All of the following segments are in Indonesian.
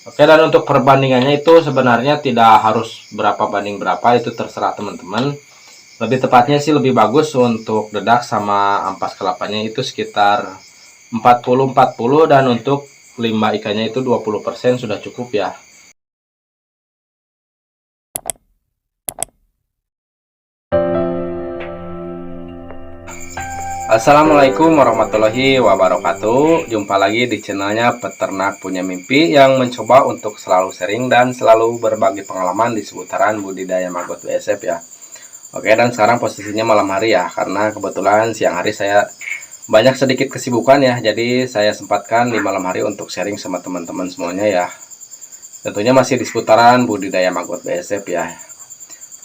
Oke, dan untuk perbandingannya itu sebenarnya tidak harus berapa banding berapa, itu terserah teman-teman. Lebih tepatnya sih lebih bagus untuk dedak sama ampas kelapanya itu sekitar 40-40, dan untuk limbah ikannya itu 20% sudah cukup ya. Assalamualaikum warahmatullahi wabarakatuh. Jumpa lagi di channelnya Peternak Punya Mimpi, yang mencoba untuk selalu sharing dan selalu berbagi pengalaman di seputaran budidaya maggot BSF ya. Oke, dan sekarang posisinya malam hari ya, karena kebetulan siang hari saya banyak sedikit kesibukan ya, jadi saya sempatkan di malam hari untuk sharing sama teman-teman semuanya ya. Tentunya masih di seputaran budidaya maggot BSF ya.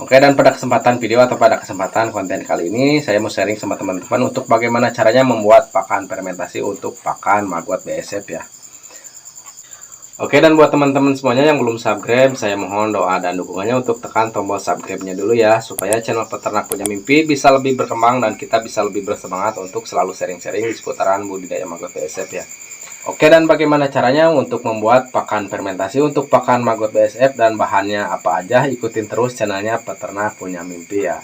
Oke, dan pada kesempatan video atau pada kesempatan konten kali ini saya mau sharing sama teman-teman untuk bagaimana caranya membuat pakan fermentasi untuk pakan maggot BSF ya. Oke, dan buat teman-teman semuanya yang belum subscribe, saya mohon doa dan dukungannya untuk tekan tombol subscribe-nya dulu ya, supaya channel Peternak Punya Mimpi bisa lebih berkembang dan kita bisa lebih bersemangat untuk selalu sharing-sharing di seputaran budidaya maggot BSF ya. Oke, dan bagaimana caranya untuk membuat pakan fermentasi untuk pakan maggot BSF dan bahannya apa aja, ikutin terus channelnya Peternak Punya Mimpi ya.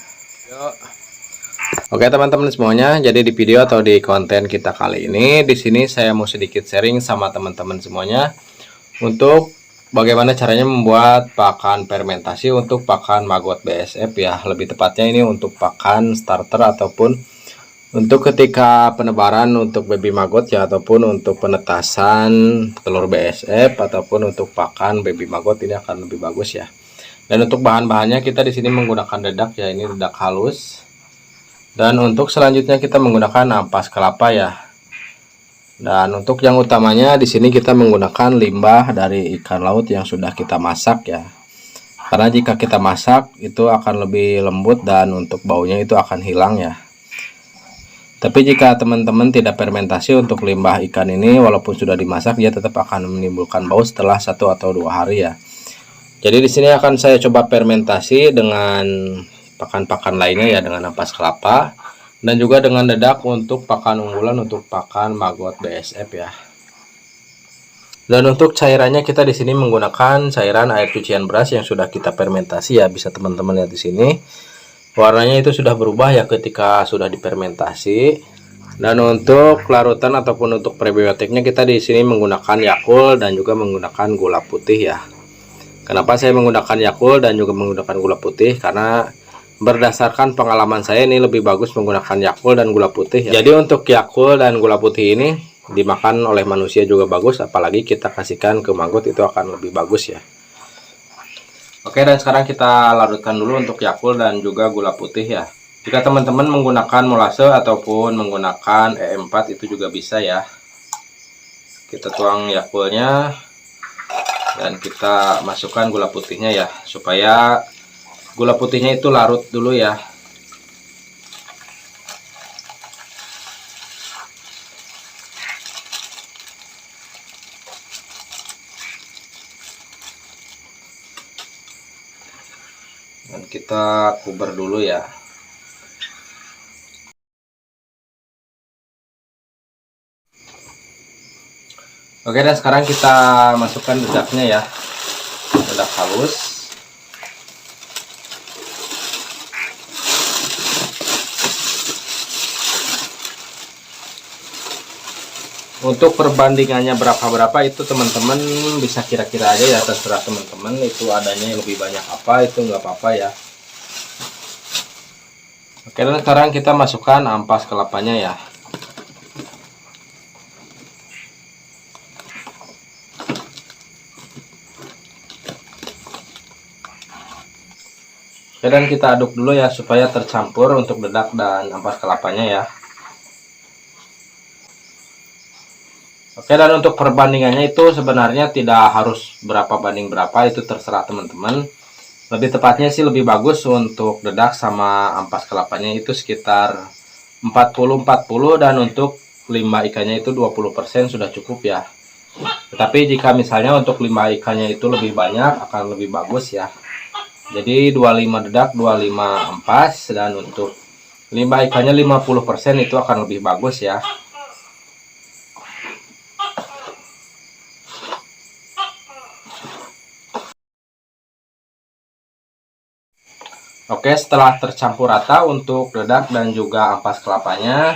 Oke teman-teman semuanya, jadi di video atau di konten kita kali ini, di sini saya mau sedikit sharing sama teman-teman semuanya untuk bagaimana caranya membuat pakan fermentasi untuk pakan maggot BSF ya. Lebih tepatnya ini untuk pakan starter ataupun untuk ketika penebaran untuk baby maggot ya, ataupun untuk penetasan telur BSF ataupun untuk pakan baby maggot, ini akan lebih bagus ya. Dan untuk bahan-bahannya kita di sini menggunakan dedak ya, ini dedak halus. Dan untuk selanjutnya kita menggunakan ampas kelapa ya. Dan untuk yang utamanya di sini kita menggunakan limbah dari ikan laut yang sudah kita masak ya. Karena jika kita masak itu akan lebih lembut dan untuk baunya itu akan hilang ya. Tapi jika teman-teman tidak fermentasi untuk limbah ikan ini, walaupun sudah dimasak, dia tetap akan menimbulkan bau setelah 1 atau 2 hari ya. Jadi di sini akan saya coba fermentasi dengan pakan-pakan lainnya ya, dengan ampas kelapa dan juga dengan dedak untuk pakan unggulan untuk pakan maggot BSF ya. Dan untuk cairannya kita di sini menggunakan cairan air cucian beras yang sudah kita fermentasi ya, bisa teman-teman lihat di sini. Warnanya itu sudah berubah ya ketika sudah difermentasi. Dan untuk larutan ataupun untuk prebiotiknya kita di sini menggunakan Yakult dan juga menggunakan gula putih ya. Kenapa saya menggunakan Yakult dan juga menggunakan gula putih? Karena berdasarkan pengalaman saya ini lebih bagus menggunakan Yakult dan gula putih ya. Jadi untuk Yakult dan gula putih ini dimakan oleh manusia juga bagus, apalagi kita kasihkan ke maggot itu akan lebih bagus ya. Oke, dan sekarang kita larutkan dulu untuk Yakult dan juga gula putih ya. Jika teman-teman menggunakan molase ataupun menggunakan E4 itu juga bisa ya. Kita tuang Yakultnya dan kita masukkan gula putihnya ya, supaya gula putihnya itu larut dulu ya. Dan kita kuber dulu ya. Oke, dan sekarang kita masukkan dedaknya ya, dedak halus. Untuk perbandingannya berapa-berapa itu teman-teman bisa kira-kira aja ya, terserah teman-teman itu adanya yang lebih banyak apa, itu nggak apa-apa ya. Oke, dan sekarang kita masukkan ampas kelapanya ya. Oke, dan kita aduk dulu ya supaya tercampur untuk dedak dan ampas kelapanya ya. Oke, dan untuk perbandingannya itu sebenarnya tidak harus berapa banding berapa, itu terserah teman-teman. Lebih tepatnya sih lebih bagus untuk dedak sama ampas kelapanya itu sekitar 40-40, dan untuk limbah ikannya itu 20% sudah cukup ya. Tetapi jika misalnya untuk limbah ikannya itu lebih banyak akan lebih bagus ya. Jadi 25 dedak, 25 ampas, dan untuk limbah ikannya 50% itu akan lebih bagus ya. Oke, setelah tercampur rata untuk dedak dan juga ampas kelapanya,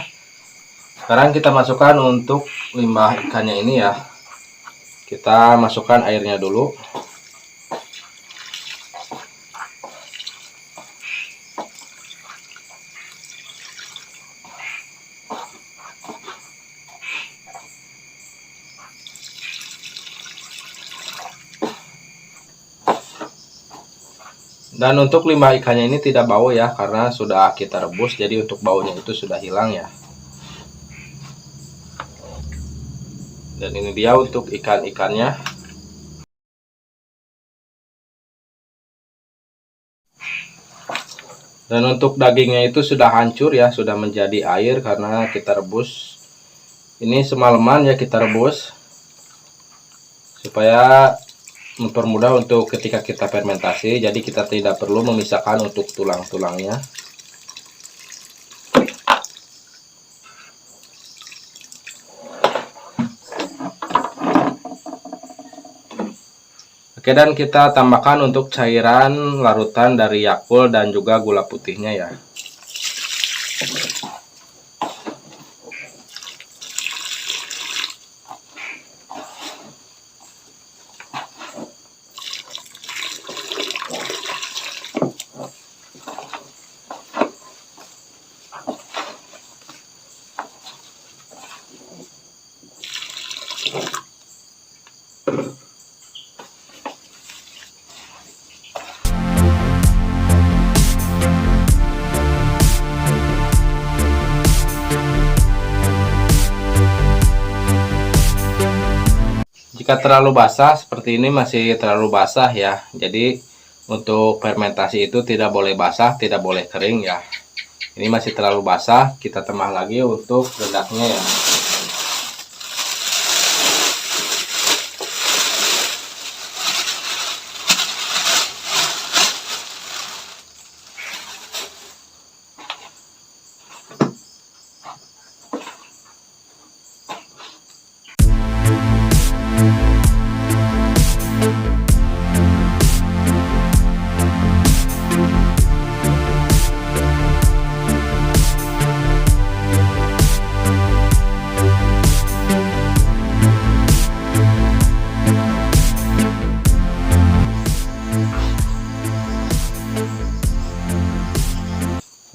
sekarang kita masukkan untuk limbah ikannya ini ya. Kita masukkan airnya dulu. Dan untuk limbah ikannya ini tidak bau ya, karena sudah kita rebus, jadi untuk baunya itu sudah hilang ya. Dan ini dia untuk ikan-ikannya. Dan untuk dagingnya itu sudah hancur ya, sudah menjadi air karena kita rebus. Ini semalaman ya kita rebus, supaya mempermudah untuk ketika kita fermentasi, jadi kita tidak perlu memisahkan untuk tulang-tulangnya. Oke, dan kita tambahkan untuk cairan larutan dari Yakult dan juga gula putihnya ya. Jika terlalu basah seperti ini, masih terlalu basah ya. Jadi untuk fermentasi itu tidak boleh basah, tidak boleh kering ya. Ini masih terlalu basah, kita tambah lagi untuk dedaknya ya.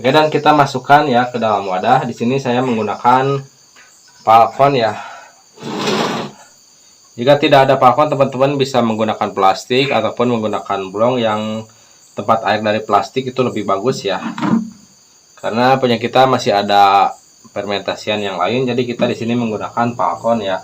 Oke, dan kita masukkan ya ke dalam wadah. Di sini saya menggunakan palkon ya. Jika tidak ada palkon, teman-teman bisa menggunakan plastik ataupun menggunakan blong yang tempat air dari plastik, itu lebih bagus ya. Karena punya kita masih ada fermentasian yang lain, jadi kita di sini menggunakan palkon ya.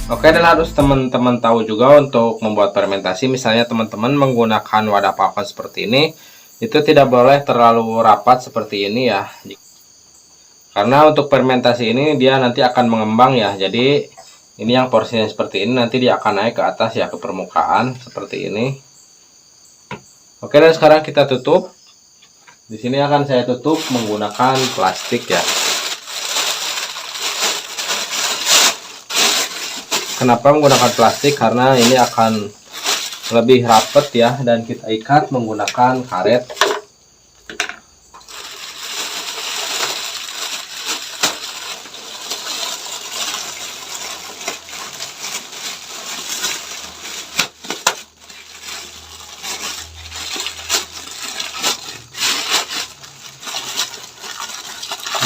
Oke, dan harus teman-teman tahu juga untuk membuat fermentasi, misalnya teman-teman menggunakan wadah palkon seperti ini, itu tidak boleh terlalu rapat seperti ini ya. Karena untuk fermentasi ini dia nanti akan mengembang ya. Jadi ini yang porsinya seperti ini, nanti dia akan naik ke atas ya, ke permukaan seperti ini. Oke, dan sekarang kita tutup. Di sini akan saya tutup menggunakan plastik ya. Kenapa menggunakan plastik? Karena ini akan lebih rapat ya, dan kita ikat menggunakan karet.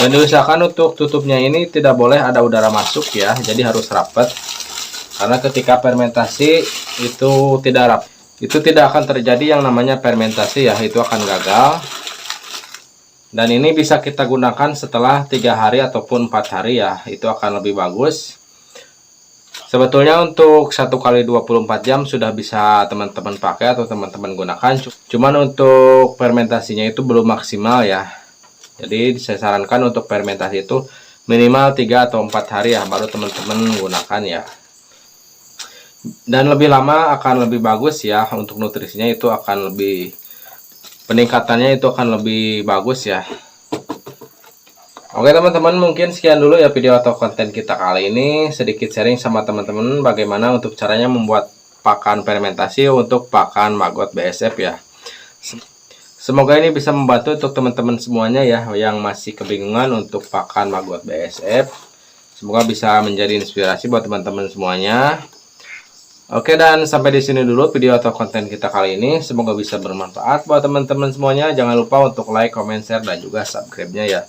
Dan diusahakan untuk tutupnya ini tidak boleh ada udara masuk ya, jadi harus rapat. Karena ketika fermentasi itu tidak rapat, itu tidak akan terjadi yang namanya fermentasi ya, itu akan gagal. Dan ini bisa kita gunakan setelah 3 hari ataupun 4 hari ya, itu akan lebih bagus. Sebetulnya untuk 1 kali 24 jam sudah bisa teman-teman pakai atau teman-teman gunakan. Cuman untuk fermentasinya itu belum maksimal ya. Jadi saya sarankan untuk fermentasi itu minimal 3 atau 4 hari ya, baru teman-teman gunakan ya. Dan lebih lama akan lebih bagus ya, untuk nutrisinya itu akan lebih, peningkatannya itu akan lebih bagus ya. Oke teman-teman, mungkin sekian dulu ya video atau konten kita kali ini. Sedikit sharing sama teman-teman bagaimana untuk caranya membuat pakan fermentasi untuk pakan maggot BSF ya. Semoga ini bisa membantu untuk teman-teman semuanya ya yang masih kebingungan untuk pakan maggot BSF. Semoga bisa menjadi inspirasi buat teman-teman semuanya. Oke, dan sampai di sini dulu video atau konten kita kali ini. Semoga bisa bermanfaat buat teman-teman semuanya. Jangan lupa untuk like, comment, share, dan juga subscribe-nya ya,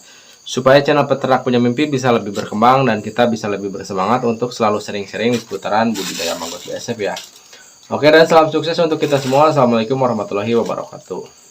supaya channel Peternak Punya Mimpi bisa lebih berkembang dan kita bisa lebih bersemangat untuk selalu sharing-sharing seputaran budidaya maggot BSF ya. Oke, dan salam sukses untuk kita semua. Assalamualaikum warahmatullahi wabarakatuh.